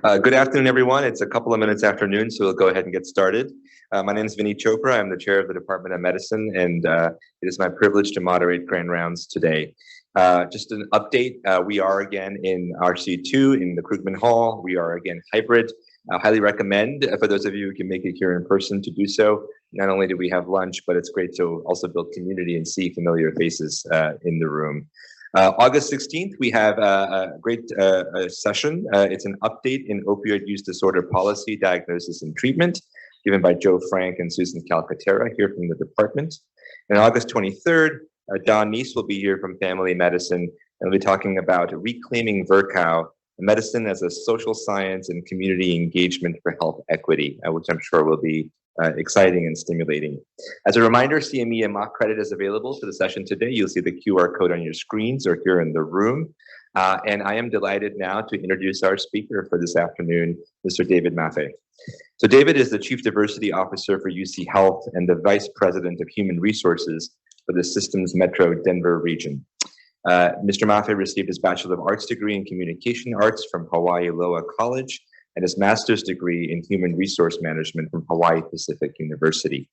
Good afternoon, everyone. It's a couple of minutes after noon, so we'll go ahead and get started. My name is Vinny Chopra. I'm the chair of the Department of Medicine, and it is my privilege to moderate Grand Rounds today. Just an update, we are again in RC2 in the Krugman Hall. We are again hybrid. I highly recommend for those of you who can make it here in person to do so. Not only do we have lunch, but it's great to also build community and see familiar faces in the room. August 16th, we have a great session. It's an update in opioid use disorder policy, diagnosis, and treatment, given by Joe Frank and Susan Calcaterra here from the department. And August 23rd, Don Neese will be here from Family Medicine, and we'll be talking about reclaiming Virchow, medicine as a social science and community engagement for health equity, which I'm sure will be exciting and stimulating. As a reminder, CME and mock credit is available for the session today. You'll see the QR code on your screens or here in the room. And I am delighted now to introduce our speaker for this afternoon, Mr. David Mafe. So David is the Chief Diversity Officer for UC Health and the Vice President of Human Resources for the system's Metro Denver region. Mr. Mafe received his Bachelor of Arts degree in Communication Arts from Hawaii Loa College and his master's degree in human resource management from Hawaii Pacific University.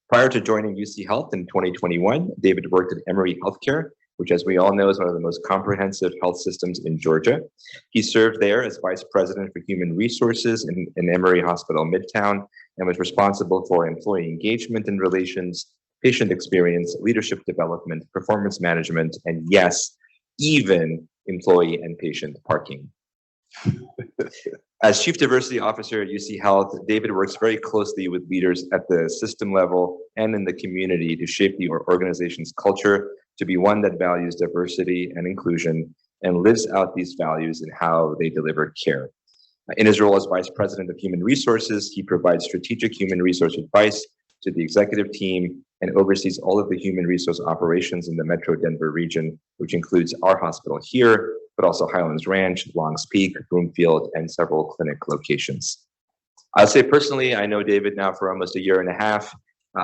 Prior to joining UC Health in 2021, David worked at Emory Healthcare, which, as we all know, is one of the most comprehensive health systems in Georgia. He served there as vice president for human resources in Emory Hospital Midtown and was responsible for employee engagement and relations, patient experience, leadership development, performance management, and yes, even employee and patient parking. As Chief Diversity Officer at UC Health, David works very closely with leaders at the system level and in the community to shape the organization's culture to be one that values diversity and inclusion and lives out these values in how they deliver care. In his role as Vice President of Human Resources, he provides strategic human resource advice to the executive team and oversees all of the human resource operations in the Metro Denver region, which includes our hospital here, but also Highlands Ranch, Longs Peak, Broomfield, and several clinic locations. I'll say personally, I know David now for almost a year and a half.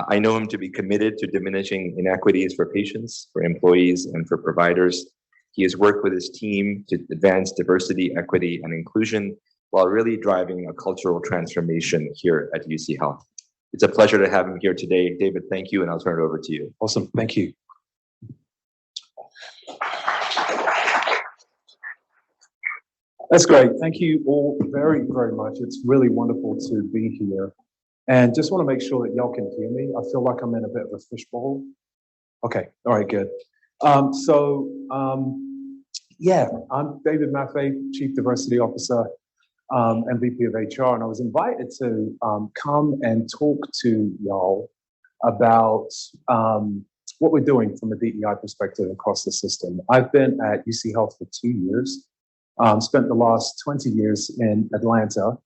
I know him to be committed to diminishing inequities for patients, for employees, and for providers. He has worked with his team to advance diversity, equity, and inclusion while really driving a cultural transformation here at UC Health. It's a pleasure to have him here today. David, thank you, and I'll turn it over to you. Awesome, thank you. That's great. Thank you all very, very much. It's really wonderful to be here. And just want to make sure that y'all can hear me. I feel like I'm in a bit of a fishbowl. Okay, all right, good. Yeah, I'm David Mafe, Chief Diversity Officer and VP of HR, and I was invited to come and talk to y'all about what we're doing from a DEI perspective across the system. I've been at UC Health for 2 years. Spent the last 20 years in Atlanta,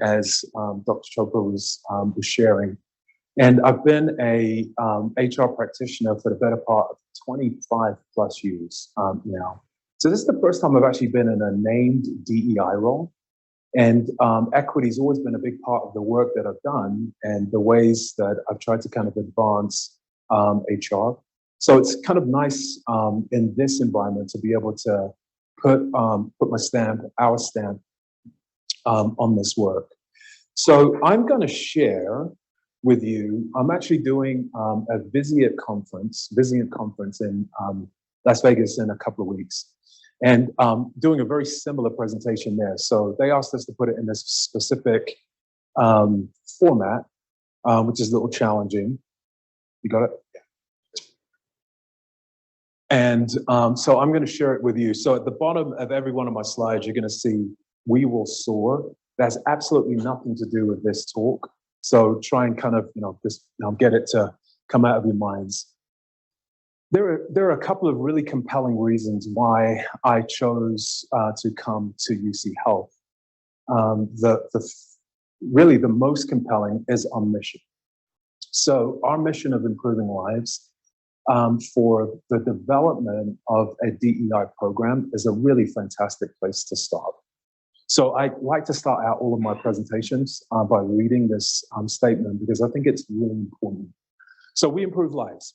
as Dr. Chopra was sharing. And I've been a HR practitioner for the better part of 25 plus years now. So this is the first time I've actually been in a named DEI role. And equity's always been a big part of the work that I've done and the ways that I've tried to kind of advance HR. So it's kind of nice in this environment to be able to put my stamp, our stamp, on this work. So I'm going to share with you. I'm actually doing a Vizient conference in Las Vegas in a couple of weeks, and doing a very similar presentation there. So they asked us to put it in this specific format, which is a little challenging. You got it? And so I'm going to share it with you. So at the bottom of every one of my slides, you're going to see "We Will Soar." That's absolutely nothing to do with this talk. So try and kind of, just get it to come out of your minds. There are a couple of really compelling reasons why I chose to come to UC Health. Really the most compelling is our mission. So our mission of improving lives for the development of a DEI program is a really fantastic place to start. So I like to start out all of my presentations by reading this statement because I think it's really important. So we improve lives.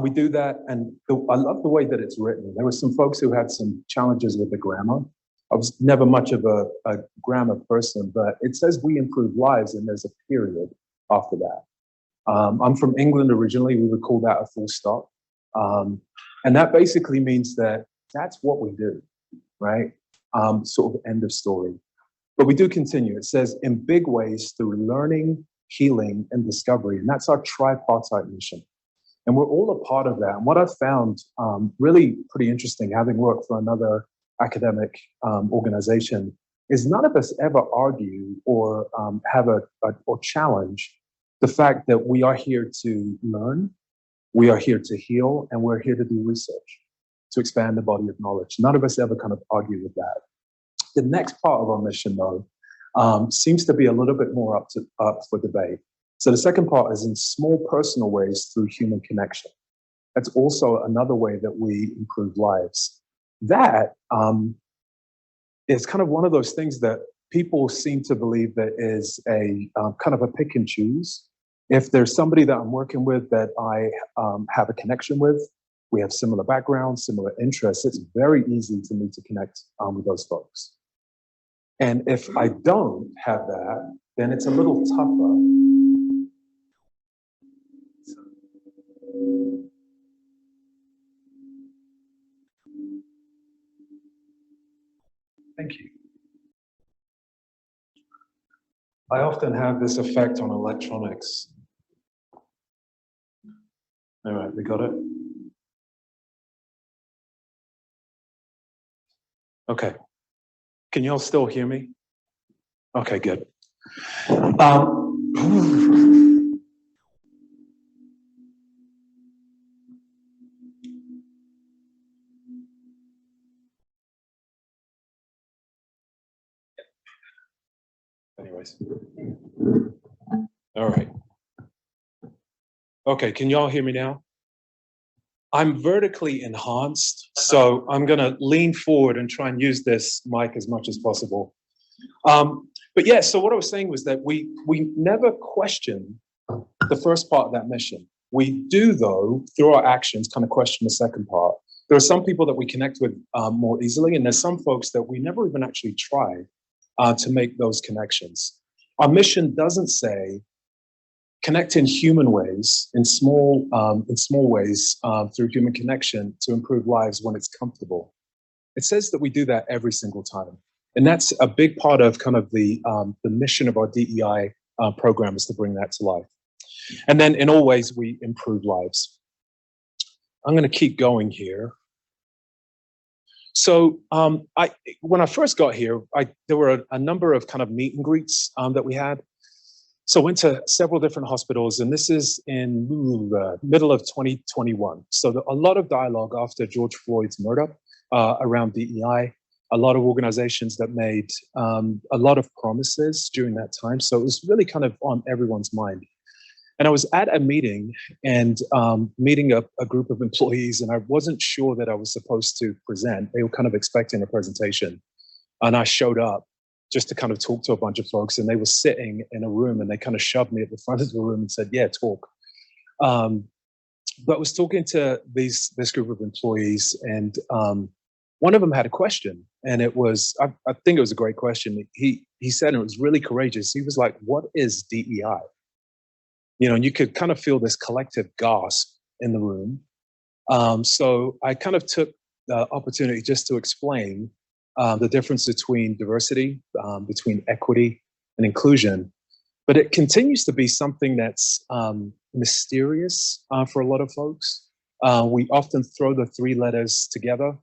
We do that, and I love the way that it's written. There were some folks who had some challenges with the grammar, I was never much of a grammar person, but it says we improve lives and there's a period after that. I'm from England originally. We would call that a full stop. And that basically means that that's what we do, right? Sort of end of story. But we do continue. It says in big ways through learning, healing, and discovery. And that's our tripartite mission. And we're all a part of that. And what I've found really pretty interesting, having worked for another academic organization, is none of us ever argue or have or challenge the fact that we are here to learn, we are here to heal, and we're here to do research, to expand the body of knowledge. None of us ever kind of argue with that. The next part of our mission, though, seems to be a little bit more up for debate. So the second part is in small personal ways through human connection. That's also another way that we improve lives. That is kind of one of those things that people seem to believe that is a kind of a pick and choose. If there's somebody that I'm working with that I have a connection with, we have similar backgrounds, similar interests, it's very easy for me to connect with those folks. And if I don't have that, then it's a little tougher. Thank you. I often have this effect on electronics. All right, we got it? Okay. Can you all still hear me? Okay, good. Anyways. All right. Okay, can y'all hear me now? I'm vertically enhanced, so I'm gonna lean forward and try and use this mic as much as possible. But yeah, so what I was saying was that we never question the first part of that mission. We do, though, through our actions, kind of question the second part. There are some people that we connect with more easily, and there's some folks that we never even actually try to make those connections. Our mission doesn't say connect in human ways, in small ways through human connection to improve lives when it's comfortable. It says that we do that every single time. And that's a big part of kind of the mission of our DEI program, is to bring that to life. And then in all ways, we improve lives. I'm gonna keep going here. So when I first got here, there were a number of kind of meet and greets that we had. So I went to several different hospitals, and this is in the middle of 2021. So a lot of dialogue after George Floyd's murder around DEI, a lot of organizations that made a lot of promises during that time. So it was really kind of on everyone's mind. And I was at a meeting and meeting a group of employees, and I wasn't sure that I was supposed to present. They were kind of expecting a presentation. And I showed up just to kind of talk to a bunch of folks, and they were sitting in a room, and they kind of shoved me at the front of the room and said, yeah, talk. But I was talking to this group of employees, and one of them had a question, and it was, I think it was a great question. He said, and it was really courageous. He was like, what is DEI? You know, and you could kind of feel this collective gasp in the room. So I kind of took the opportunity just to explain the difference between diversity, between equity and inclusion. But it continues to be something that's mysterious for a lot of folks. We often throw the three letters together.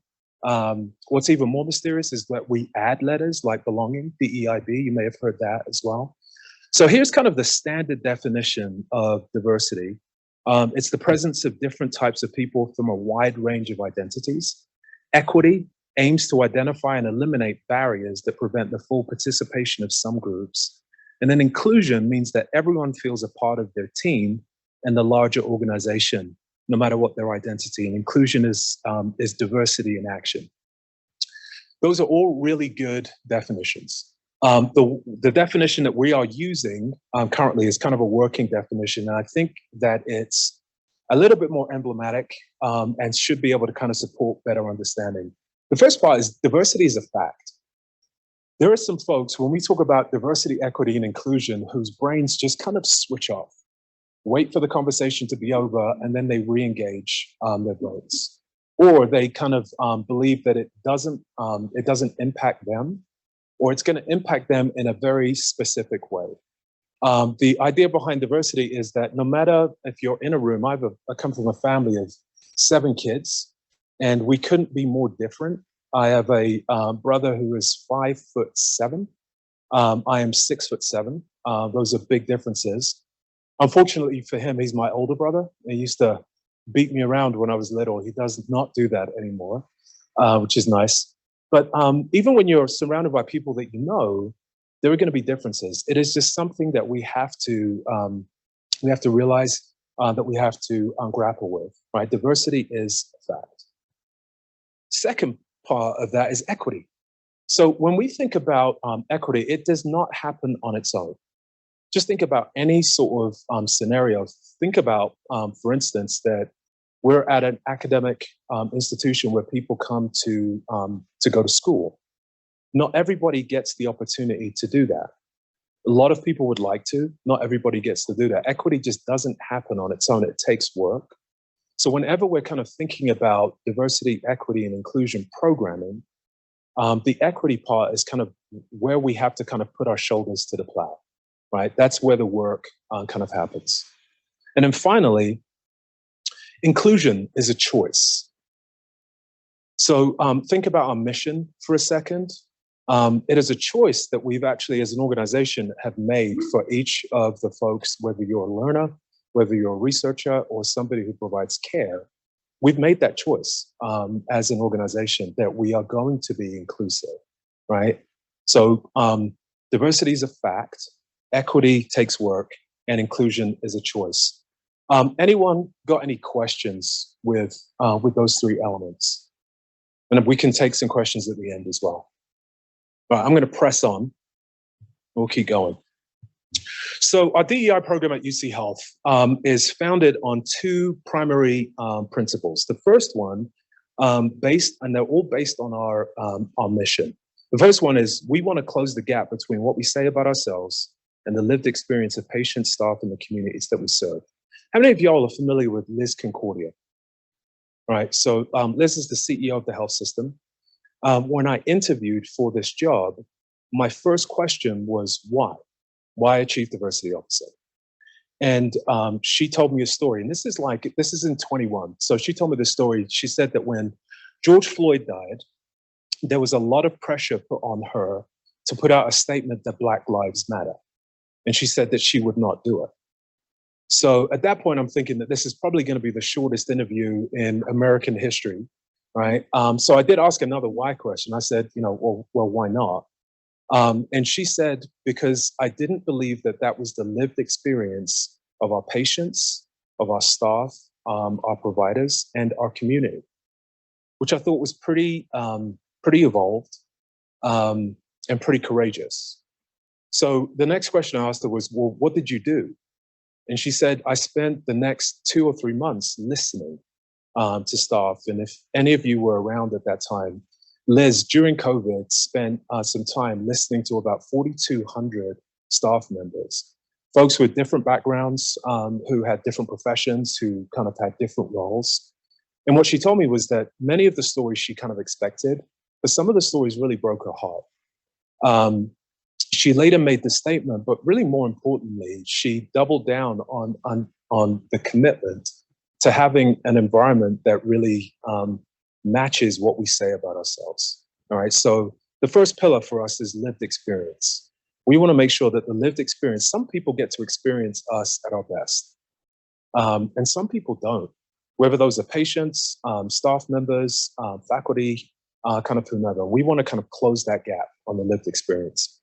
What's even more mysterious is that we add letters like belonging, DEIB. You may have heard that as well. So here's kind of the standard definition of diversity. It's the presence of different types of people from a wide range of identities. Equity aims to identify and eliminate barriers that prevent the full participation of some groups. And then inclusion means that everyone feels a part of their team and the larger organization, no matter what their identity. And inclusion is diversity in action. Those are all really good definitions. The definition that we are using currently is kind of a working definition. And I think that it's a little bit more emblematic and should be able to kind of support better understanding. The first part is diversity is a fact. There are some folks, when we talk about diversity, equity, and inclusion, whose brains just kind of switch off, wait for the conversation to be over, and then they re-engage their brains. Or they kind of believe that it doesn't impact them, or it's going to impact them in a very specific way. The idea behind diversity is that no matter if you're in a room, I come from a family of 7 kids, and we couldn't be more different. I have a brother who is 5'7". I am 6'7". Those are big differences. Unfortunately for him, he's my older brother. He used to beat me around when I was little. He does not do that anymore, which is nice. But even when you're surrounded by people that you know, there are going to be differences. It is just something that we have to realize, that we have to grapple with. Right? Diversity is a fact. Second part of that is equity. So when we think about equity, it does not happen on its own. Just think about any sort of scenario. Think about, for instance, that we're at an academic institution where people come to go to school. Not everybody gets the opportunity to do that. A lot of people would like to. Not everybody gets to do that. Equity just doesn't happen on its own. It takes work. So whenever we're kind of thinking about diversity, equity, and inclusion programming, the equity part is kind of where we have to kind of put our shoulders to the plow, right? That's where the work kind of happens. And then finally, inclusion is a choice. So think about our mission for a second. It is a choice that we've actually, as an organization, have made for each of the folks, whether you're a learner, whether you're a researcher, or somebody who provides care. We've made that choice as an organization that we are going to be inclusive, right? So diversity is a fact, equity takes work, and inclusion is a choice. Anyone got any questions with those 3 elements? And we can take some questions at the end as well. All right, I'm going to press on. We'll keep going. So our DEI program at UC Health is founded on 2 primary principles. The first one, and they're all based on our mission. The first one is we want to close the gap between what we say about ourselves and the lived experience of patients, staff, and the communities that we serve. How many of y'all are familiar with Liz Concordia? Right, so Liz is the CEO of the health system. When I interviewed for this job, my first question was why? Why a chief diversity officer? And she told me a story, and this is in 21. So she told me this story. She said that when George Floyd died, there was a lot of pressure put on her to put out a statement that Black Lives Matter. And she said that she would not do it. So at that point, I'm thinking that this is probably going to be the shortest interview in American history, right? So I did ask another why question. I said, well, why not? And she said, because I didn't believe that that was the lived experience of our patients, of our staff, our providers, and our community, which I thought was pretty evolved and pretty courageous. So the next question I asked her was, well, what did you do? And she said, I spent the next 2 or 3 months listening to staff. And if any of you were around at that time, Liz, during COVID, spent some time listening to about 4,200 staff members, folks with different backgrounds, who had different professions, who kind of had different roles. And what she told me was that many of the stories she kind of expected, but some of the stories really broke her heart. She later made the statement, but really more importantly, she doubled down on the commitment to having an environment that really matches what we say about ourselves. All right. So the first pillar for us is lived experience. We want to make sure that the lived experience, some people get to experience us at our best. And some people don't, whether those are patients, staff members, faculty, kind of whomever. We want to kind of close that gap on the lived experience.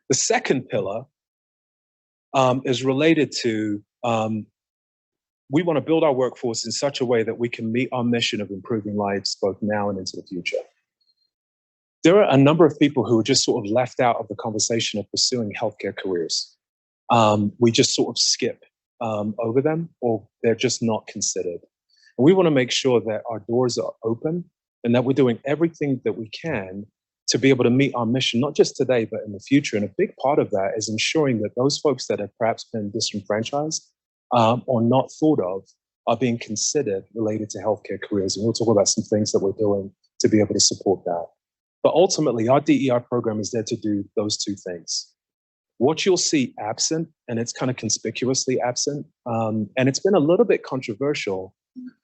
The second pillar is related to we want to build our workforce in such a way that we can meet our mission of improving lives both now and into the future. There are a number of people who are just sort of left out of the conversation of pursuing healthcare careers. We just sort of skip over them, or they're just not considered. And we want to make sure that our doors are open and that we're doing everything that we can to be able to meet our mission, not just today, but in the future. And a big part of that is ensuring that those folks that have perhaps been disenfranchised or not thought of are being considered related to healthcare careers. And we'll talk about some things that we're doing to be able to support that. But ultimately, our DEI program is there to do those two things. What you'll see absent, and it's kind of conspicuously absent, and it's been a little bit controversial,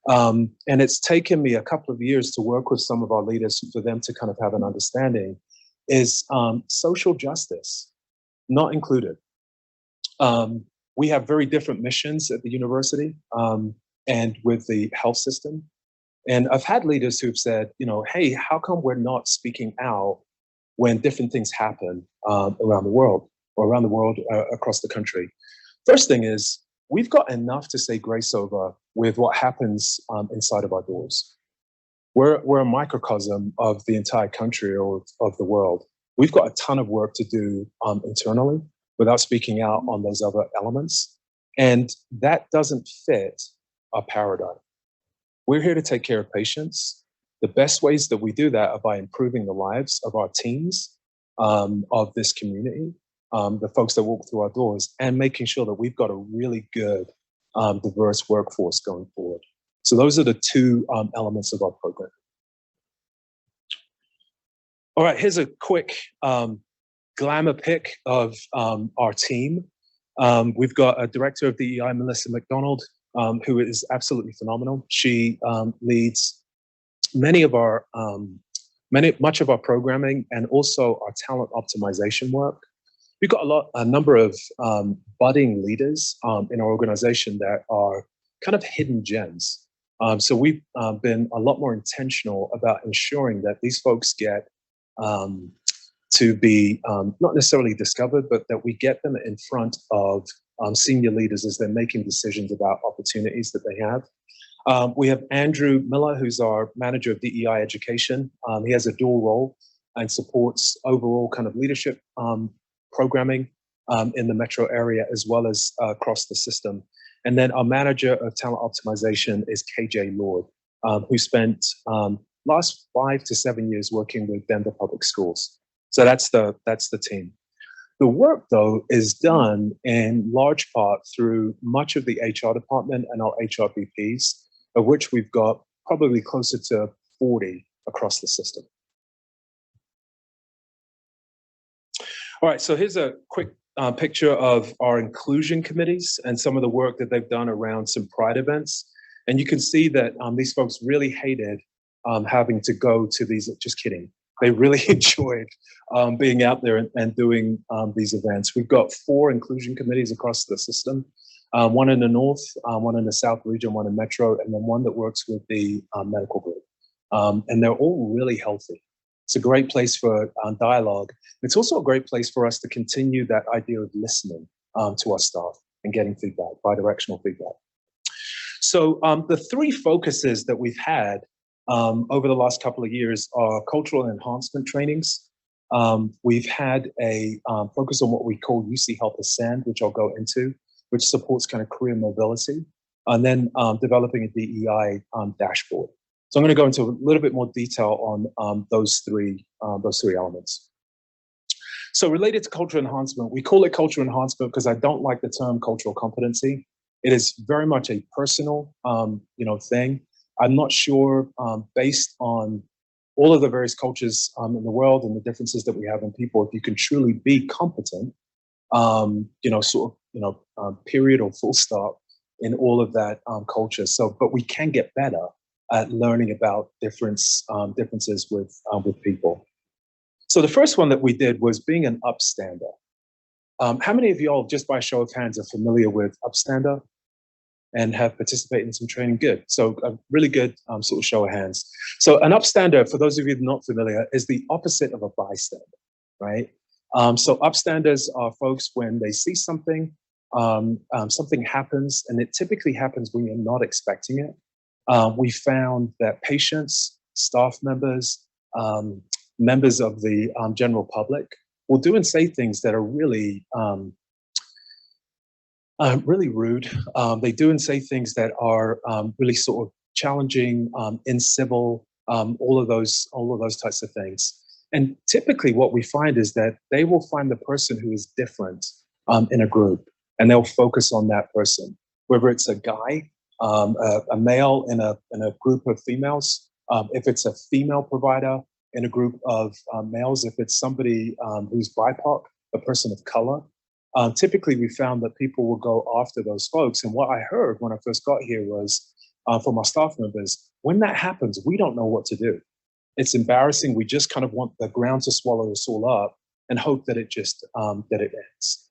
and it's taken me a couple of years to work with some of our leaders for them to kind of have an understanding, is social justice, not included. We have very different missions at the university and with the health system. And I've had leaders who've said, hey, how come we're not speaking out when different things happen around the world across the country? First thing is, we've got enough to say grace over with what happens inside of our doors. We're a microcosm of the entire country or of the world. We've got a ton of work to do internally without speaking out on those other elements. And that doesn't fit our paradigm. We're here to take care of patients. The best ways that we do that are by improving the lives of our teams, of this community, the folks that walk through our doors, and making sure that we've got a really good, diverse workforce going forward. So those are the two elements of our program. All right, here's a quick glamour pic of our team. We've got a director of DEI, Melissa McDonald, who is absolutely phenomenal. She leads much of our programming and also our talent optimization work. We've got a number of budding leaders in our organization that are kind of hidden gems. So we've been a lot more intentional about ensuring that these folks get to be not necessarily discovered, but that we get them in front of senior leaders as they're making decisions about opportunities that they have. We have Andrew Miller, who's our manager of DEI education. He has a dual role and supports overall kind of leadership programming in the metro area as well as across the system. And then our manager of talent optimization is KJ Lord, who spent last 5 to 7 years working with Denver Public Schools. So that's the team. The work, though, is done in large part through much of the HR department and our HR VPs, of which we've got probably closer to 40 across the system. All right, so here's a quick picture of our inclusion committees and some of the work that they've done around some Pride events. And you can see that these folks really hated having to go to these, just kidding. They really enjoyed being out there and doing these events. We've got 4 inclusion committees across the system, one in the North, one in the South region, one in Metro, and then one that works with the medical group. And they're all really healthy. It's a great place for dialogue. It's also a great place for us to continue that idea of listening to our staff and getting feedback, bi-directional feedback. So the 3 focuses that we've had over the last couple of years are cultural enhancement trainings. We've had a focus on what we call UC Health Ascend, which I'll go into, which supports kind of career mobility, and then developing a DEI dashboard. So I'm going to go into a little bit more detail on those three elements. So related to cultural enhancement, we call it cultural enhancement because I don't like the term cultural competency. It is very much a personal, thing. I'm not sure, based on all of the various cultures in the world and the differences that we have in people, if you can truly be competent, period or full stop in all of that culture. So, but we can get better at learning about differences with people. So the first one that we did was being an upstander. How many of y'all, just by show of hands, are familiar with upstander and have participated in some training? Good. So a really good sort of show of hands. So an upstander, for those of you not familiar, is the opposite of a bystander, right? So upstanders are folks when they see something, something happens, and it typically happens when you're not expecting it. We found that patients, staff members, members of the general public will do and say things that are really, really rude. They do and say things that are really sort of challenging, incivil, all of those types of things. And typically what we find is that they will find the person who is different in a group, and they'll focus on that person, whether it's a guy, a male in a group of females, if it's a female provider in a group of males, if it's somebody who's BIPOC, a person of color. Typically, we found that people will go after those folks. And what I heard when I first got here was from our staff members, when that happens, we don't know what to do. It's embarrassing. We just kind of want the ground to swallow us all up and hope that it just that it ends.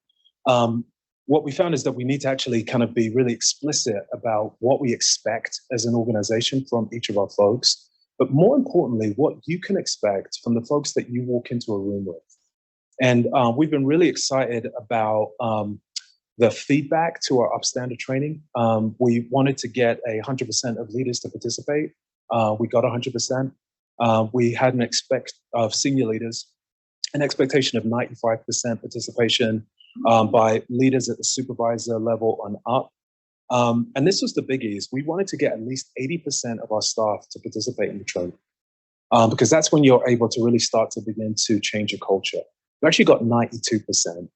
What we found is that we need to actually kind of be really explicit about what we expect as an organization from each of our folks, but more importantly, what you can expect from the folks that you walk into a room with. And we've been really excited about the feedback to our upstander training. We wanted to get 100% of leaders to participate. We got 100%. We had an of senior leaders, an expectation of 95% participation by leaders at the supervisor level and up. And this was the biggies. We wanted to get at least 80% of our staff to participate in the training because that's when you're able to really start to begin to change a culture. We actually got 92%.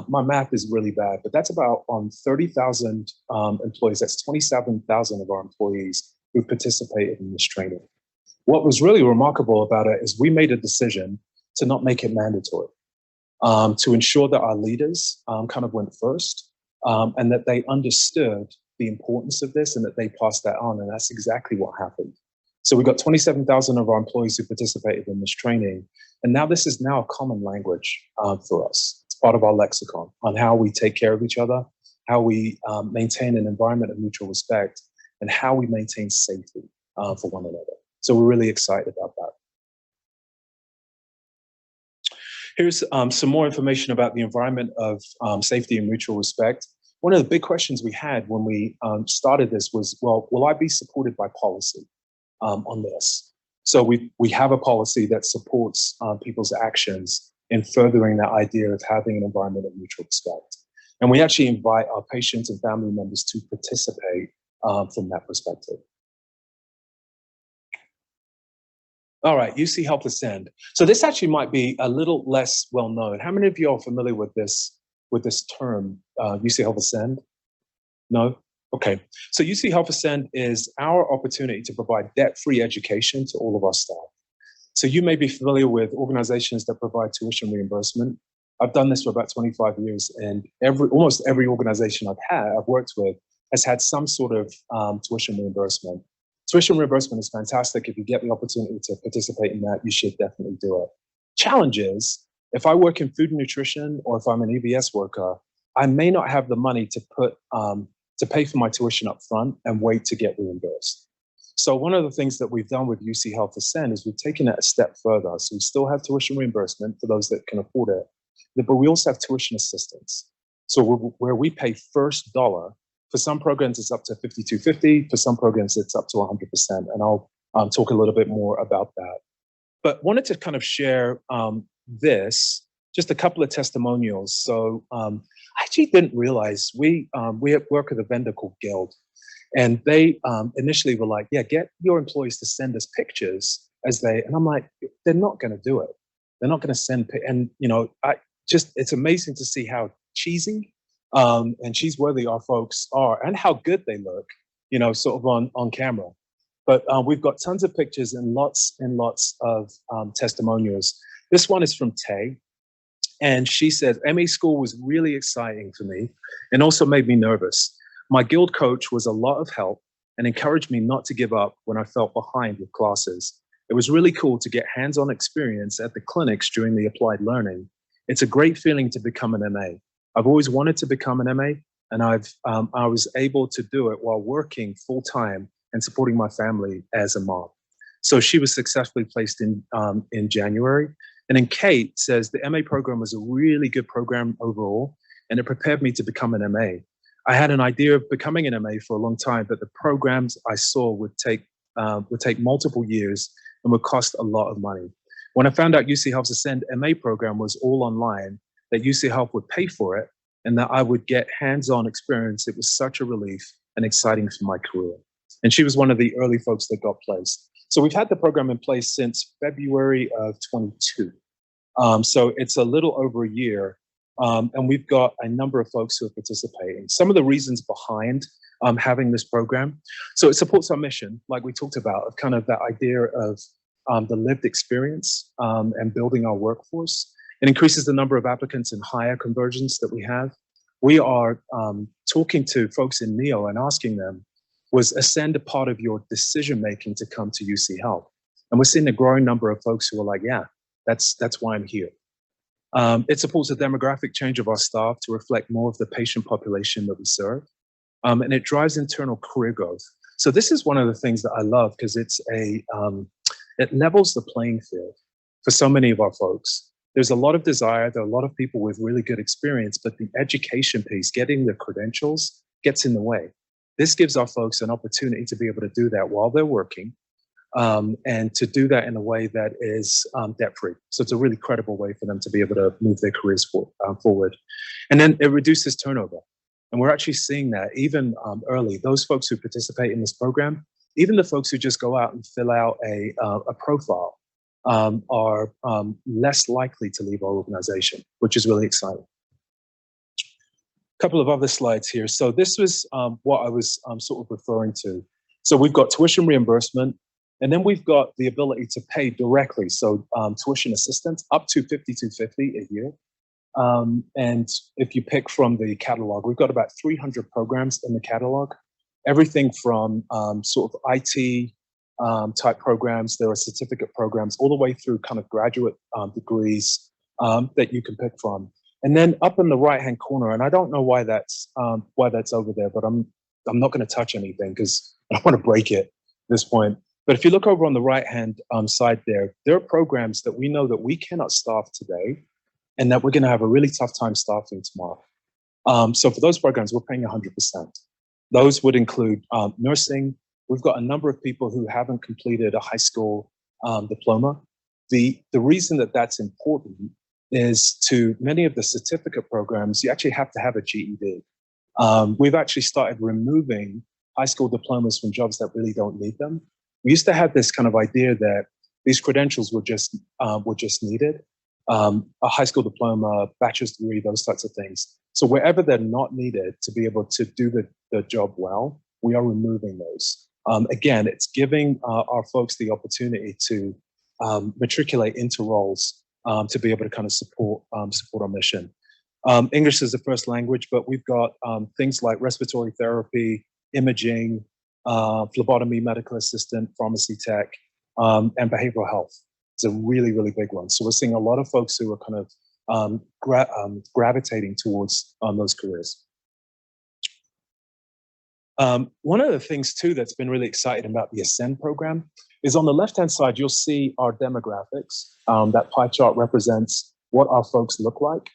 My math is really bad, but that's about on 30,000 employees. That's 27,000 of our employees who participated in this training. What was really remarkable about it is we made a decision to not make it mandatory, to ensure that our leaders kind of went first and that they understood the importance of this and that they passed that on. And that's exactly what happened. So we got 27,000 of our employees who participated in this training. And now this is now a common language for us. It's part of our lexicon on how we take care of each other, how we maintain an environment of mutual respect, and how we maintain safety for one another. So we're really excited about that. Here's some more information about the environment of safety and mutual respect. One of the big questions we had when we started this was, well, will I be supported by policy on this? So we have a policy that supports people's actions in furthering that idea of having an environment of mutual respect. And we actually invite our patients and family members to participate from that perspective. All right, UC Help Ascend. So this actually might be a little less well known. How many of you are familiar with this term, UC Help Ascend? No? Okay. So UC Help Ascend is our opportunity to provide debt-free education to all of our staff. So you may be familiar with organizations that provide tuition reimbursement. I've done this for about 25 years, and almost every organization I've worked with has had some sort of tuition reimbursement. Tuition reimbursement is fantastic. If you get the opportunity to participate in that, you should definitely do it. Challenge is, if I work in food and nutrition or if I'm an EVS worker, I may not have the money to pay for my tuition up front and wait to get reimbursed. So one of the things that we've done with UC Health Ascend is we've taken it a step further. So we still have tuition reimbursement for those that can afford it, but we also have tuition assistance. So where we pay first dollar. For some programs, it's up to $52.50. For some programs, it's up to 100%. And I'll talk a little bit more about that. But wanted to kind of share just a couple of testimonials. So I actually didn't realize we work with a vendor called Guild. And they initially were like, yeah, get your employees to send us pictures and I'm like, they're not going to do it. They're not going to send, and it's amazing to see how cheesy and cheeseworthy our folks are and how good they look, sort of on camera. But we've got tons of pictures and lots of testimonials. This one is from Tay. And she said, MA school was really exciting for me and also made me nervous. My Guild coach was a lot of help and encouraged me not to give up when I felt behind with classes. It was really cool to get hands-on experience at the clinics during the applied learning. It's a great feeling to become an MA. I've always wanted to become an MA, and I was able to do it while working full-time and supporting my family as a mom. So she was successfully placed in January. And then Kate says the MA program was a really good program overall, and it prepared me to become an MA. I had an idea of becoming an MA for a long time, but the programs I saw would take multiple years and would cost a lot of money. When I found out UC Health's Ascend MA program was all online, that UC Health would pay for it, and that I would get hands-on experience, it was such a relief and exciting for my career. And she was one of the early folks that got placed. So we've had the program in place since February of 22. So it's a little over a year. And we've got a number of folks who are participating. Some of the reasons behind having this program. So it supports our mission, like we talked about, of kind of that idea of the lived experience and building our workforce. It increases the number of applicants and higher conversions that we have. We are talking to folks in NEO and asking them, was Ascend a part of your decision-making to come to UC Health? And we're seeing a growing number of folks who are like, yeah, that's why I'm here. It supports a demographic change of our staff to reflect more of the patient population that we serve. And it drives internal career growth. So this is one of the things that I love because it levels the playing field for so many of our folks. There's a lot of desire, there are a lot of people with really good experience, but the education piece, getting the credentials, gets in the way. This gives our folks an opportunity to be able to do that while they're working, and to do that in a way that is debt-free. So it's a really credible way for them to be able to move their careers forward. And then it reduces turnover. And we're actually seeing that even early. Those folks who participate in this program, even the folks who just go out and fill out a profile, are less likely to leave our organization, which is really exciting. A couple of other slides here. So this was what I was sort of referring to. So we've got tuition reimbursement, and then we've got the ability to pay directly. So tuition assistance up to $5,250 a year. And if you pick from the catalog, we've got about 300 programs in the catalog. Everything from sort of IT type programs, there are certificate programs, all the way through kind of graduate degrees that you can pick from. And then up in the right-hand corner, and I don't know why that's over there, but I'm not going to touch anything because I don't want to break it at this point. But if you look over on the right-hand side there are programs that we know that we cannot staff today, and that we're going to have a really tough time staffing tomorrow. So for those programs, we're paying 100%. Those would include nursing. We've got a number of people who haven't completed a high school diploma. The reason that that's important is to many of the certificate programs, you actually have to have a GED. We've actually started removing high school diplomas from jobs that really don't need them. We used to have this kind of idea that these credentials were just needed. A high school diploma, bachelor's degree, those types of things. So wherever they're not needed to be able to do the job well, we are removing those. Again, it's giving our folks the opportunity to matriculate into roles to be able to kind of support our mission. English is the first language, but we've got things like respiratory therapy, imaging, phlebotomy, medical assistant, pharmacy tech, and behavioral health. It's a really, really big one. So we're seeing a lot of folks who are kind of gravitating towards those careers. One of the things too that's been really exciting about the Ascend program is on the left-hand side, you'll see our demographics. That pie chart represents what our folks look like.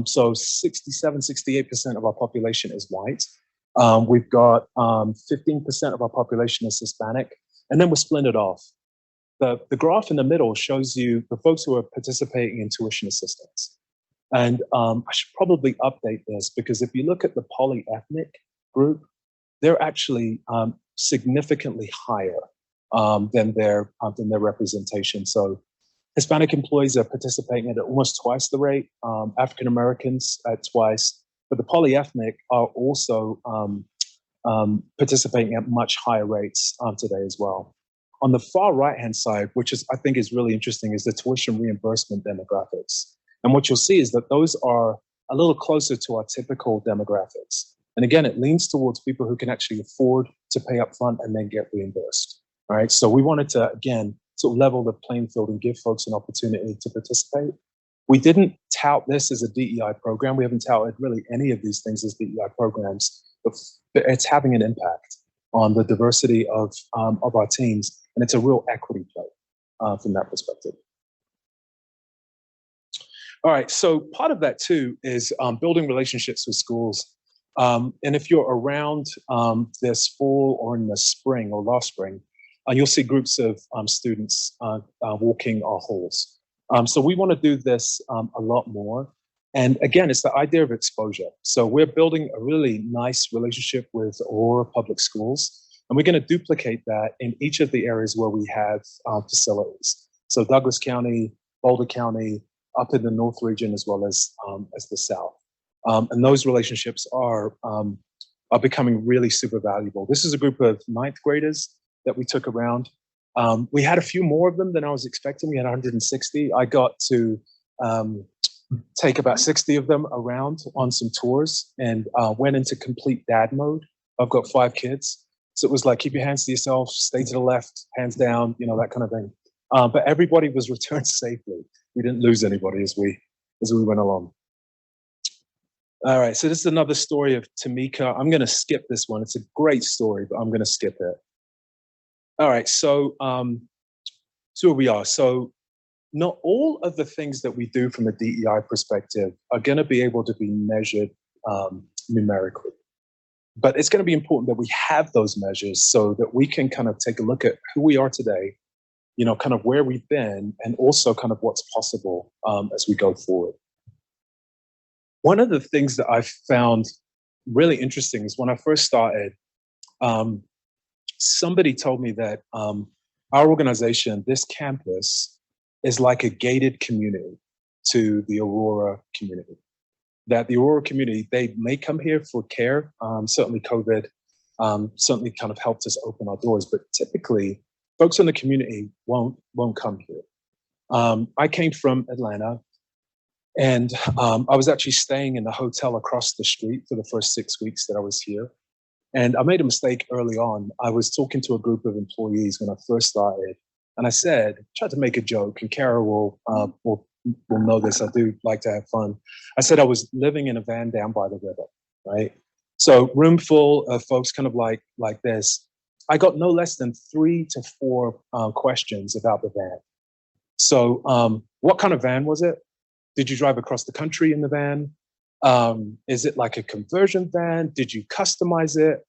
So 68% of our population is white. We've got 15% of our population is Hispanic, and then we're split it off. The graph in the middle shows you the folks who are participating in tuition assistance. And I should probably update this because if you look at the polyethnic group, they're actually significantly higher than their representation. So Hispanic employees are participating at almost twice the rate, African Americans at twice, but the polyethnic are also participating at much higher rates today as well. On the far right-hand side, which I think is really interesting, is the tuition reimbursement demographics. And what you'll see is that those are a little closer to our typical demographics. And again, it leans towards people who can actually afford to pay up front and then get reimbursed. All right, so we wanted to, again, sort of level the playing field and give folks an opportunity to participate. We didn't tout this as a DEI program. We haven't touted really any of these things as DEI programs, but it's having an impact on the diversity of our teams. And it's a real equity play from that perspective. All right, so part of that too is building relationships with schools. And if you're around this fall or in the spring or last spring, you'll see groups of students walking our halls. So we want to do this a lot more. And again, it's the idea of exposure. So we're building a really nice relationship with Aurora Public Schools. And we're going to duplicate that in each of the areas where we have facilities. So Douglas County, Boulder County, up in the North region, as well as the South. And those relationships are becoming really super valuable. This is a group of ninth graders that we took around. We had a few more of them than I was expecting. We had 160. I got to take about 60 of them around on some tours and went into complete dad mode. I've got 5 kids. So it was like, keep your hands to yourself, stay to the left, hands down, you know, that kind of thing. But everybody was returned safely. We didn't lose anybody as we went along. All right, so this is another story of Tamika. I'm gonna skip this one. It's a great story, but I'm gonna skip it. All right, so where we are. So not all of the things that we do from a DEI perspective are gonna be able to be measured numerically. But it's gonna be important that we have those measures so that we can kind of take a look at who we are today, you know, kind of where we've been, and also kind of what's possible as we go forward. One of the things that I found really interesting is when I first started, somebody told me that our organization, this campus, is like a gated community to the Aurora community. That the Aurora community, they may come here for care. Certainly COVID certainly kind of helped us open our doors, but typically folks in the community won't come here. I came from Atlanta, and I was actually staying in the hotel across the street for the first 6 weeks that I was here. And I made a mistake early on. I was talking to a group of employees when I first started, and I tried to make a joke, and Kara will know this. I do like to have fun. I said I was living in a van down by the river, right? So room full of folks kind of like this. I got no less than 3 to 4 questions about the van. So what kind of van was it? Did you drive across the country in the van? Is it like a conversion van? Did you customize it?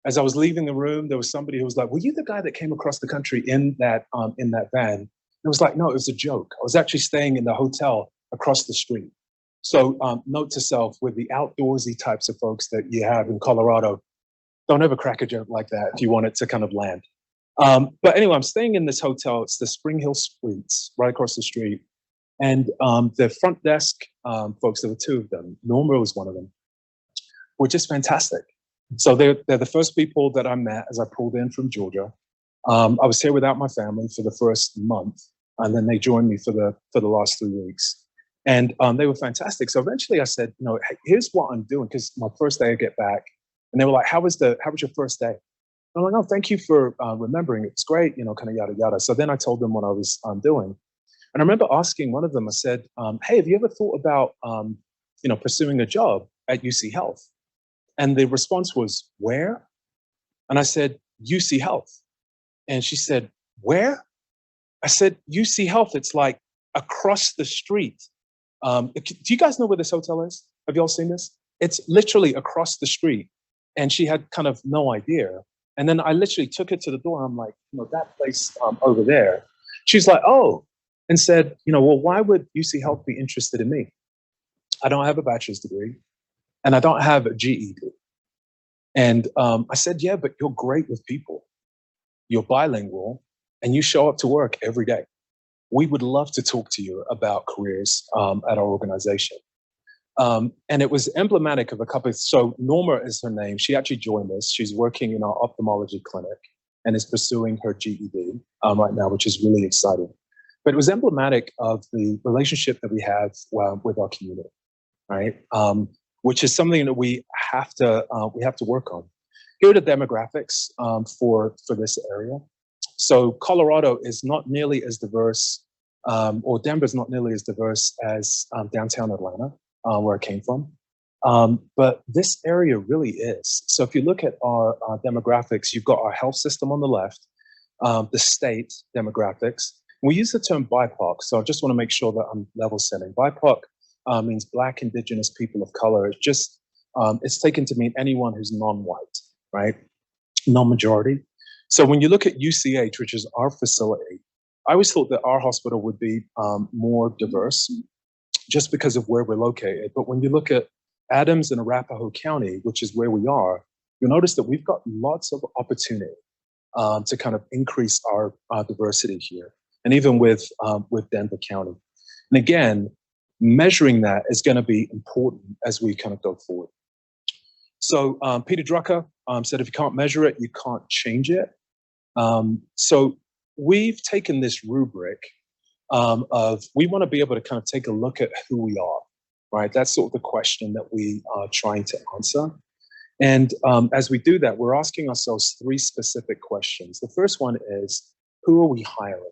As I was leaving the room, there was somebody who was like, were you the guy that came across the country in that van? It was like, no, it was a joke. I was actually staying in the hotel across the street. So note to self, with the outdoorsy types of folks that you have in Colorado, don't ever crack a joke like that if you want it to kind of land. But anyway, I'm staying in this hotel. It's the Spring Hill Suites right across the street. And the front desk folks, there were 2 of them. Norma was one of them. Were just fantastic. So they're the first people that I met as I pulled in from Georgia. I was here without my family for the first month, and then they joined me for the last 3 weeks. And they were fantastic. So eventually I said, you know, hey, here's what I'm doing, because my first day I get back, and they were like, how was your first day? And I'm like, oh, thank you for remembering. It was great, you know, kind of yada yada. So then I told them what I was doing. And I remember asking one of them, I said, hey, have you ever thought about, you know, pursuing a job at UC Health? And the response was, where? And I said, UC Health. And she said, where? I said, UC Health. It's like across the street. Do you guys know where this hotel is? Have you all seen this? It's literally across the street. And she had kind of no idea. And then I literally took her to the door. I'm like, you know, that place over there. She's like, oh, and said, you know, well, why would UC Health be interested in me? I don't have a bachelor's degree, and I don't have a GED. And I said, yeah, but you're great with people. You're bilingual, and you show up to work every day. We would love to talk to you about careers at our organization. And it was emblematic of a couple. So Norma is her name. She actually joined us. She's working in our ophthalmology clinic and is pursuing her GED right now, which is really exciting. But it was emblematic of the relationship that we have with our community, right? Which is something that we have to work on. Here are the demographics for this area. So Colorado is not nearly as diverse, or Denver is not nearly as diverse as downtown Atlanta, where I came from. But this area really is. So if you look at our demographics, you've got our health system on the left, the state demographics. We use the term BIPOC, so I just want to make sure that I'm level setting. BIPOC means Black, Indigenous, people of color. It's just, it's taken to mean anyone who's non-white, right? Non-majority. So when you look at UCH, which is our facility, I always thought that our hospital would be more diverse just because of where we're located. But when you look at Adams and Arapahoe County, which is where we are, you'll notice that we've got lots of opportunity to kind of increase our diversity here, and even with Denver County. And again, measuring that is going to be important as we kind of go forward. So Peter Drucker said, if you can't measure it, you can't change it. So we've taken this rubric of we want to be able to kind of take a look at who we are, right? That's sort of the question that we are trying to answer. And as we do that, we're asking ourselves three specific questions. The first one is, who are we hiring?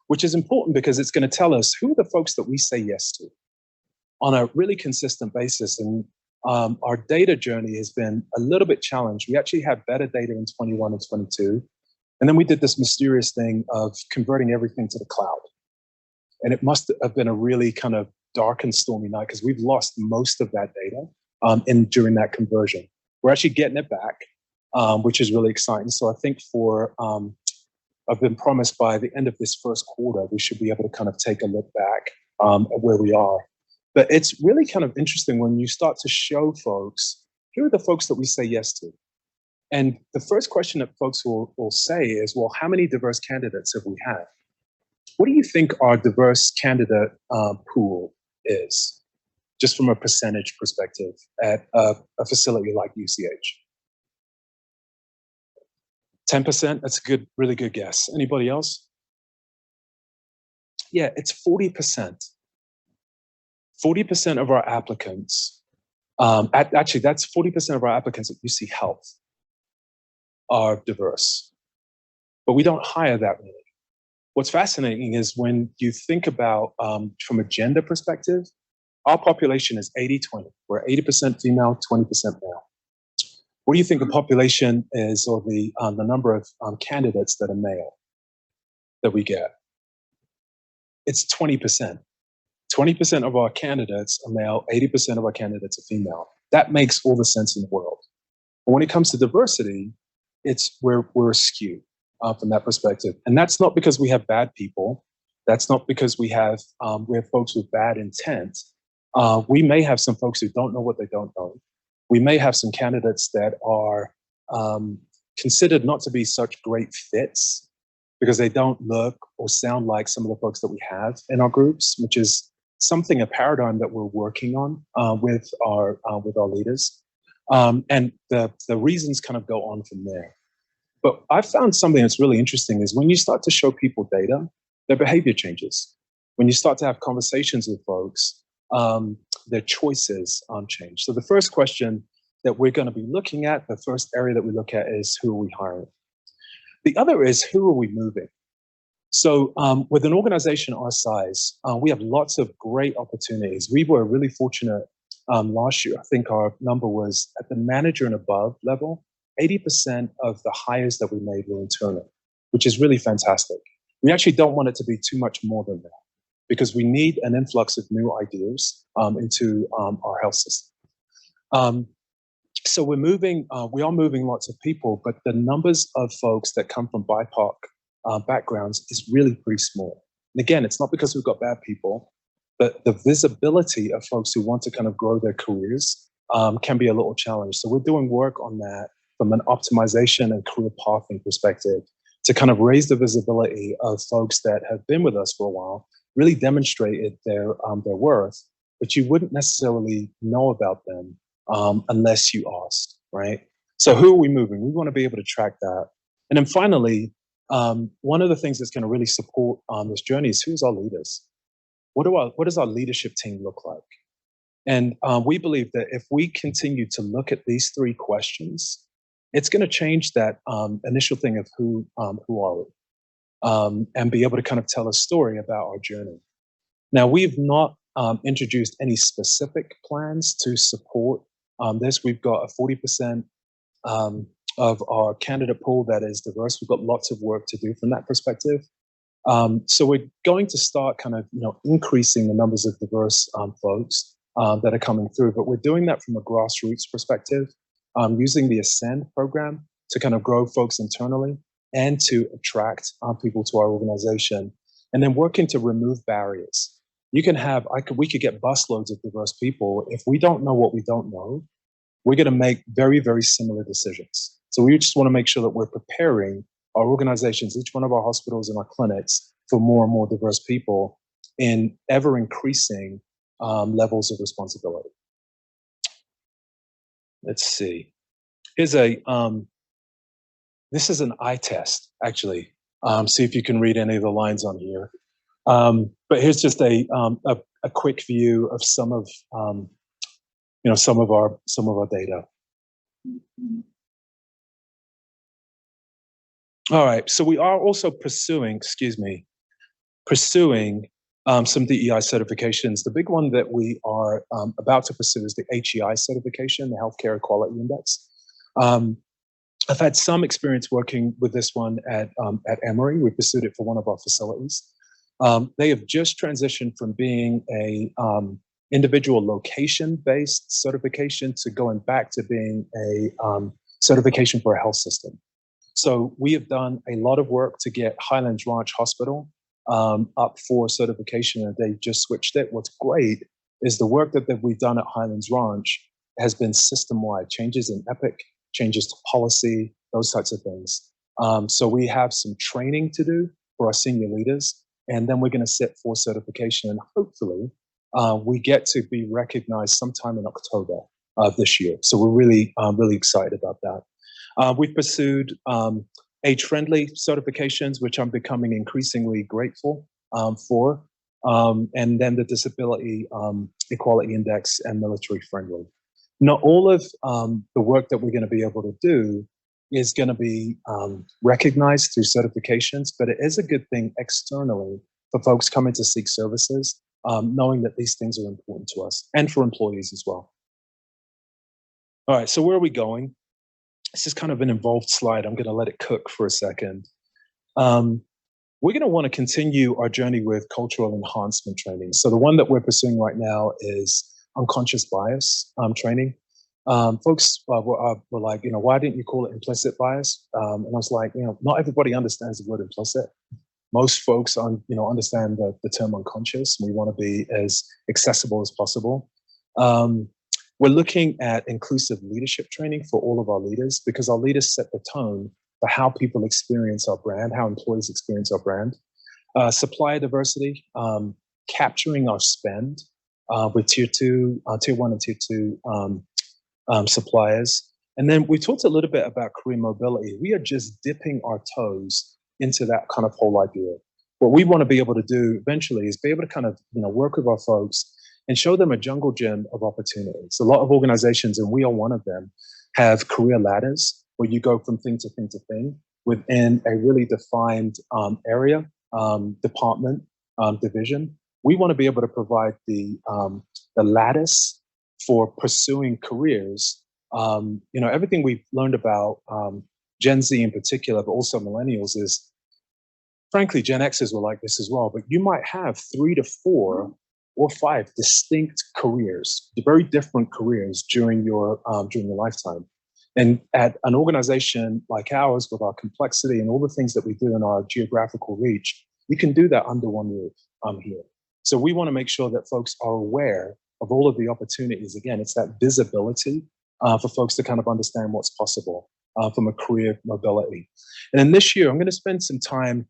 Which is important because it's going to tell us who are the folks that we say yes to on a really consistent basis. And our data journey has been a little bit challenged. We actually had better data in 21 and 22. And then we did this mysterious thing of converting everything to the cloud. And it must have been a really kind of dark and stormy night because we've lost most of that data during that conversion. We're actually getting it back, which is really exciting. So I think I've been promised by the end of this first quarter, we should be able to kind of take a look back at where we are. But it's really kind of interesting when you start to show folks, here are the folks that we say yes to. And the first question that folks will say is, well, how many diverse candidates have we had? What do you think our diverse candidate pool is, just from a percentage perspective at a facility like UCH? 10%? That's a good, really good guess. Anybody else? Yeah, it's 40%. 40% of our applicants, actually that's 40% of our applicants at UC Health are diverse, but we don't hire that many. What's fascinating is when you think about, from a gender perspective, our population is 80-20. We're 80% female, 20% male. What do you think the population is, or the number of candidates that are male that we get? It's 20%. 20% of our candidates are male, 80% of our candidates are female. That makes all the sense in the world. But when it comes to diversity, we're skewed from that perspective. And that's not because we have bad people. That's not because we have folks with bad intent. We may have some folks who don't know what they don't know. We may have some candidates that are considered not to be such great fits because they don't look or sound like some of the folks that we have in our groups, which is a paradigm that we're working on with our leaders. And the reasons kind of go on from there. But I found something that's really interesting is when you start to show people data, their behavior changes. When you start to have conversations with folks, their choices change. So the first question that we're going to be looking at, the first area that we look at is, who are we hiring? The other is, who are we moving? So with an organization our size, we have lots of great opportunities. We were really fortunate last year. I think our number was at the manager and above level, 80% of the hires that we made were internal, which is really fantastic. We actually don't want it to be too much more than that because we need an influx of new ideas into our health system. So we are moving lots of people, but the numbers of folks that come from BIPOC backgrounds is really pretty small. And again, it's not because we've got bad people, but the visibility of folks who want to kind of grow their careers can be a little challenge. So we're doing work on that from an optimization and career pathing perspective to kind of raise the visibility of folks that have been with us for a while, really demonstrated their worth, but you wouldn't necessarily know about them unless you asked, right? So who are we moving? We want to be able to track that. And then finally, one of the things that's going to really support this journey is, who's our leaders? What does our leadership team look like? And we believe that if we continue to look at these three questions, it's going to change that initial thing of who are we, and be able to kind of tell a story about our journey. Now, we've not introduced any specific plans to support this. We've got a 40% of our candidate pool that is diverse. We've got lots of work to do from that perspective. So we're going to start kind of increasing the numbers of diverse folks that are coming through, but we're doing that from a grassroots perspective, using the Ascend program to kind of grow folks internally and to attract people to our organization, and then working to remove barriers. We could get busloads of diverse people. If we don't know what we don't know, we're going to make very, very similar decisions. So we just want to make sure that we're preparing our organizations, each one of our hospitals and our clinics, for more and more diverse people in ever increasing levels of responsibility. Let's see. Here's this is an eye test, actually. See if you can read any of the lines on here. But here's just a quick view of some of some of our data. All right, so we are also pursuing some DEI certifications. The big one that we are about to pursue is the HEI certification, the Healthcare Equality Index. I've had some experience working with this one at Emory. We pursued it for one of our facilities. They have just transitioned from being a individual location-based certification to going back to being a certification for a health system. So we have done a lot of work to get Highlands Ranch Hospital up for certification, and they just switched it. What's great is the work that we've done at Highlands Ranch has been system-wide, changes in Epic, changes to policy, those types of things. So we have some training to do for our senior leaders, and then we're going to sit for certification, and hopefully we get to be recognized sometime in October this year. So we're really excited about that. We've pursued age-friendly certifications, which I'm becoming increasingly grateful for, and then the Disability Equality Index and military-friendly. Not all of the work that we're going to be able to do is going to be recognized through certifications, but it is a good thing externally for folks coming to seek services, knowing that these things are important to us and for employees as well. All right, so where are we going? This is kind of an involved slide. I'm going to let it cook for a second. We're going to want to continue our journey with cultural enhancement training. So the one that we're pursuing right now is unconscious bias training. Folks were like, why didn't you call it implicit bias? And I was like, not everybody understands the word implicit. Most folks understand the term unconscious. We want to be as accessible as possible. We're looking at inclusive leadership training for all of our leaders, because our leaders set the tone for how people experience our brand, how employees experience our brand. Supplier diversity, capturing our spend with tier 1 and tier 2 suppliers. And then we talked a little bit about career mobility. We are just dipping our toes into that kind of whole idea. What we want to be able to do eventually is be able to kind of work with our folks and show them a jungle gym of opportunities. A lot of organizations, and we are one of them, have career ladders where you go from thing to thing to thing within a really defined area, department, division. We want to be able to provide the lattice for pursuing careers. Everything we've learned about Gen Z in particular, but also millennials, is frankly, Gen Xers were like this as well, but you might have 3 to 4 or 5 distinct careers, very different careers during your lifetime. And at an organization like ours, with our complexity and all the things that we do in our geographical reach, we can do that under one roof here. So we want to make sure that folks are aware of all of the opportunities. Again, it's that visibility for folks to kind of understand what's possible from a career mobility. And then this year, I'm going to spend some time.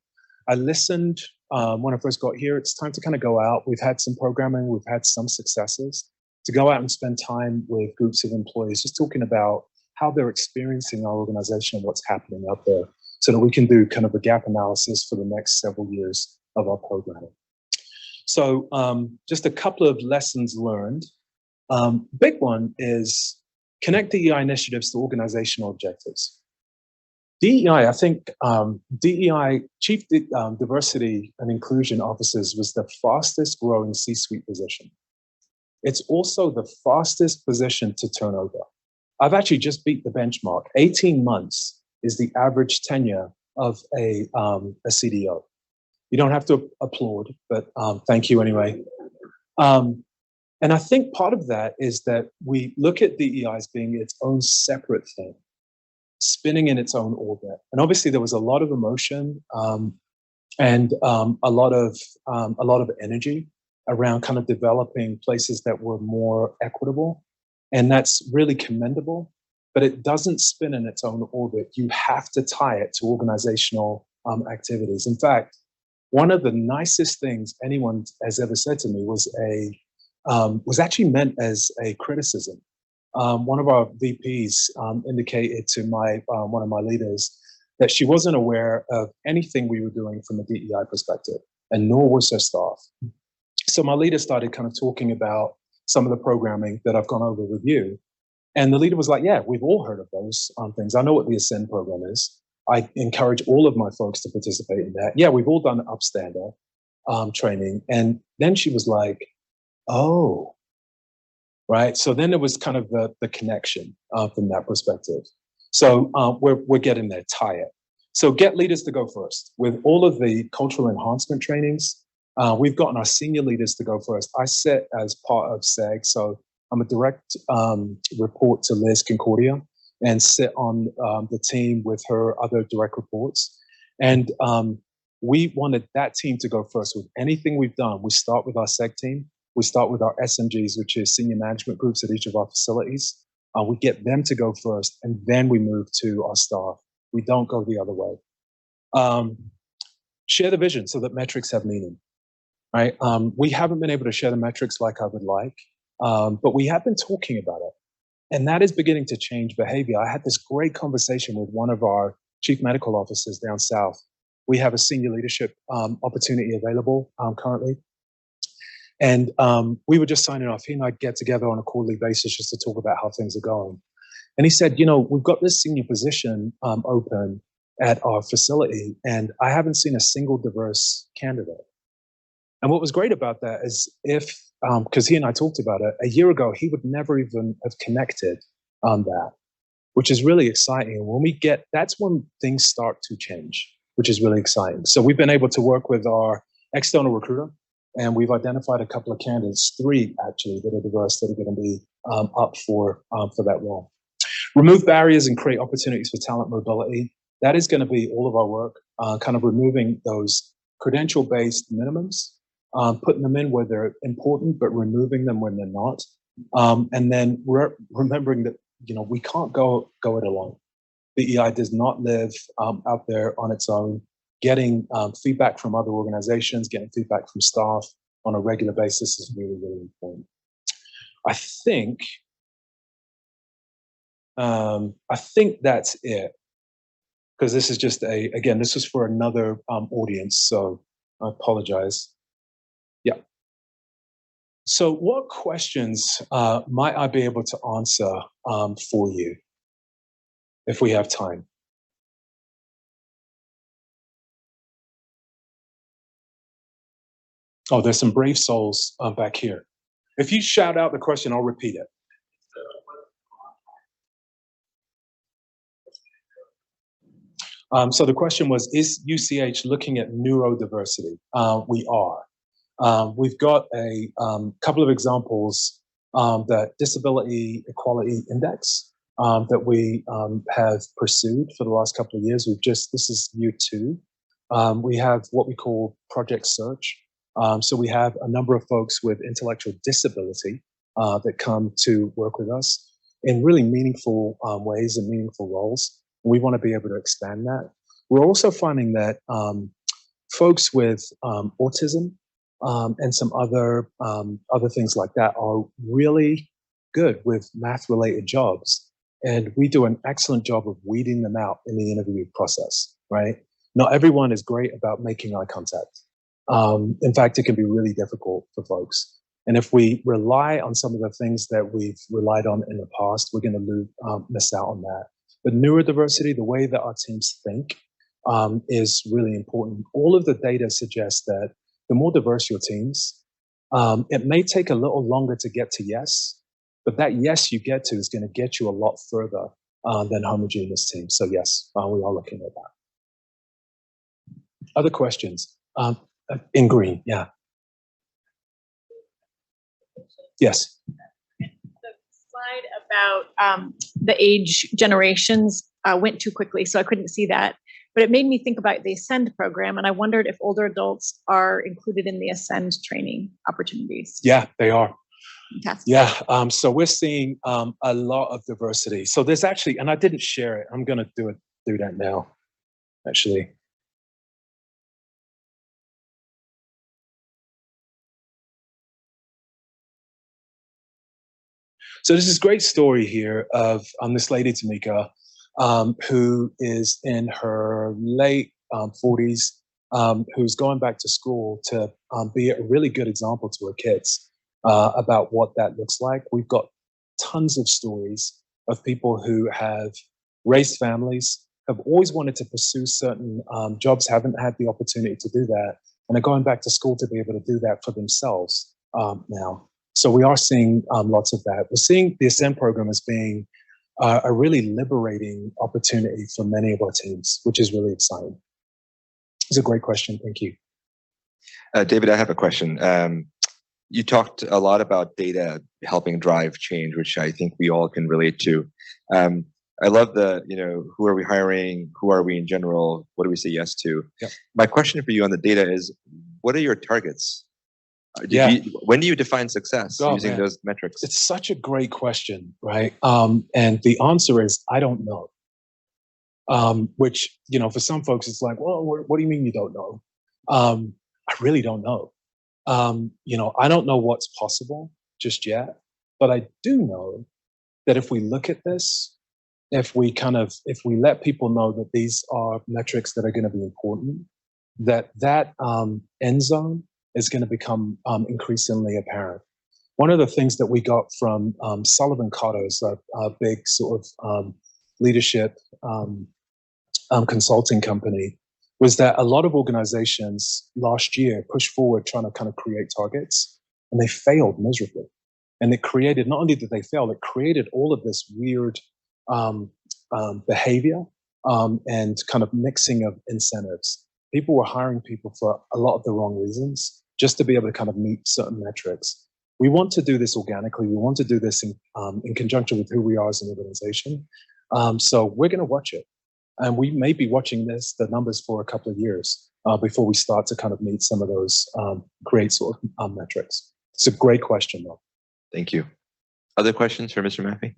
I listened when I first got here. It's time to kind of go out. We've had some programming. We've had some successes. To go out and spend time with groups of employees, just talking about how they're experiencing our organization and what's happening out there, so that we can do kind of a gap analysis for the next several years of our programming. So just a couple of lessons learned. Big one is connect DEI initiatives to organizational objectives. DEI, I think DEI, Chief Diversity and Inclusion Officers, was the fastest growing C-suite position. It's also the fastest position to turn over. I've actually just beat the benchmark. 18 months is the average tenure of a CDO. You don't have to applaud, but thank you anyway. And I think part of that is that we look at DEI as being its own separate thing, spinning in its own orbit. And obviously there was a lot of emotion and a lot of energy around kind of developing places that were more equitable. And that's really commendable, but it doesn't spin in its own orbit. You have to tie it to organizational activities. In fact, one of the nicest things anyone has ever said to me was actually meant as a criticism. One of our VPs indicated to one of my leaders that she wasn't aware of anything we were doing from a DEI perspective, and nor was her staff. So my leader started kind of talking about some of the programming that I've gone over with you. And the leader was like, yeah, we've all heard of those things. I know what the Ascend program is. I encourage all of my folks to participate in that. Yeah, we've all done upstander training. And then she was like, oh, right. So then there was kind of the connection from that perspective. So we're getting there, tie it. So get leaders to go first. With all of the cultural enhancement trainings, we've gotten our senior leaders to go first. I sit as part of SEG, so I'm a direct report to Liz Concordia and sit on the team with her other direct reports. And we wanted that team to go first with anything we've done. We start with our SEG team. We start with our SMGs, which is senior management groups at each of our facilities. We get them to go first, and then we move to our staff. We don't go the other way. Share the vision so that metrics have meaning, right? We haven't been able to share the metrics like I would like, but we have been talking about it. And that is beginning to change behavior. I had this great conversation with one of our chief medical officers down south. We have a senior leadership opportunity available currently. And we were just signing off. He and I get together on a quarterly basis just to talk about how things are going. And he said, you know, we've got this senior position open at our facility, and I haven't seen a single diverse candidate. And what was great about that is because he and I talked about it, a year ago, he would never even have connected on that, which is really exciting. And when that's when things start to change, which is really exciting. So we've been able to work with our external recruiter, and we've identified a couple of candidates, 3 actually, that are diverse, that are going to be up for that role. Remove barriers and create opportunities for talent mobility. That is going to be all of our work, kind of removing those credential-based minimums, putting them in where they're important, but removing them when they're not. And then remembering that, you know, we can't go it alone. The EI does not live out there on its own. Getting feedback from other organizations, getting feedback from staff on a regular basis is really, really important. I think that's it. Because this is just again, this was for another audience, so I apologize. Yeah. So what questions might I be able to answer for you if we have time? Oh, there's some brave souls back here. If you shout out the question, I'll repeat it. So the question was, is UCH looking at neurodiversity? We are. We've got a couple of examples, that Disability Equality Index that we have pursued for the last couple of years. This is year 2. We have what we call Project Search. So we have a number of folks with intellectual disability that come to work with us in really meaningful ways and meaningful roles. We want to be able to expand that. We're also finding that folks with autism and some other things like that are really good with math-related jobs. And we do an excellent job of weeding them out in the interview process, right? Not everyone is great about making eye contact. In fact, it can be really difficult for folks. And if we rely on some of the things that we've relied on in the past, we're going to miss out on that. But neurodiversity, the way that our teams think, is really important. All of the data suggests that the more diverse your teams, it may take a little longer to get to yes, but that yes you get to is going to get you a lot further than homogeneous teams. So yes, we are looking at that. Other questions? In green, yeah. Yes. The slide about the age generations went too quickly, so I couldn't see that. But it made me think about the Ascend program, and I wondered if older adults are included in the Ascend training opportunities. Yeah, they are. Fantastic. Yeah, so we're seeing a lot of diversity. So there's actually, and I didn't share it. I'm going to do that now, actually. So there's this great story here of this lady, Tamika, who is in her late 40s, who's going back to school to be a really good example to her kids about what that looks like. We've got tons of stories of people who have raised families, have always wanted to pursue certain jobs, haven't had the opportunity to do that, and are going back to school to be able to do that for themselves now. So we are seeing lots of that. We're seeing the Ascend program as being a really liberating opportunity for many of our teams, which is really exciting. It's a great question. Thank you. David, I have a question. You talked a lot about data helping drive change, which I think we all can relate to. I love who are we hiring? Who are we in general? What do we say yes to? Yep. My question for you on the data is, what are your targets? When do you define success using those metrics? It's such a great question, right? And the answer is, I don't know. Which, for some folks, it's like, well, what do you mean you don't know? I really don't know. I don't know what's possible just yet, but I do know that if we look at this, if we let people know that these are metrics that are going to be important, that end zone is going to become increasingly apparent. One of the things that we got from Sullivan Cotter's a big sort of leadership consulting company was that a lot of organizations last year pushed forward trying to kind of create targets, and they failed miserably. And it created, not only did they fail, it created all of this weird behavior and kind of mixing of incentives. People were hiring people for a lot of the wrong reasons, just to be able to kind of meet certain metrics. We want to do this organically. We want to do this in conjunction with who we are as an organization. So we're going to watch it. And we may be watching the numbers for a couple of years before we start to kind of meet some of those great sort of metrics. It's a great question, though. Thank you. Other questions for Mr. Mafe?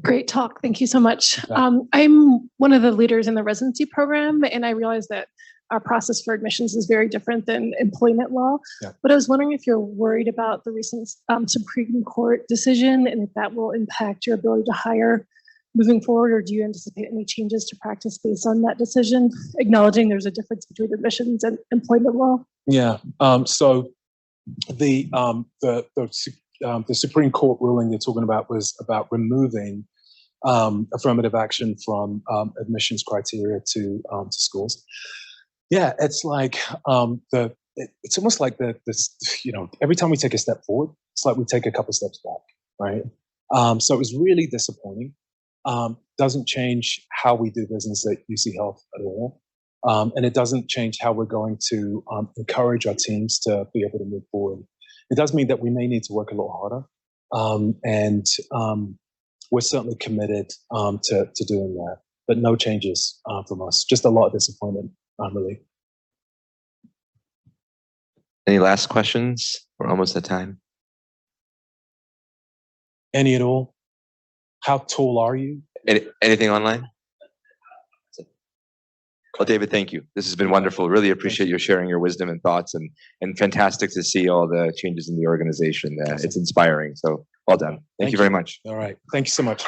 Great talk. Thank you so much. I'm one of the leaders in the residency program, and I realize that our process for admissions is very different than employment law. Yeah. But I was wondering if you're worried about the recent Supreme Court decision and if that will impact your ability to hire moving forward, or do you anticipate any changes to practice based on that decision, acknowledging there's a difference between admissions and employment law? Yeah. So the Supreme Court ruling you're talking about was about removing affirmative action from admissions criteria to schools. Yeah, it's like it's almost like every time we take a step forward, it's like we take a couple steps back, right? So it was really disappointing. Doesn't change how we do business at UC Health at all. And it doesn't change how we're going to encourage our teams to be able to move forward. It does mean that we may need to work a little harder. And we're certainly committed to doing that. But no changes from us. Just a lot of disappointment, really. Any last questions? We're almost at time. Any at all? How tall are you? Anything online? Well, David, thank you. This has been wonderful. Really appreciate you sharing your wisdom and thoughts, and fantastic to see all the changes in the organization. It's inspiring. So well done. Thank you very much. All right. Thank you so much.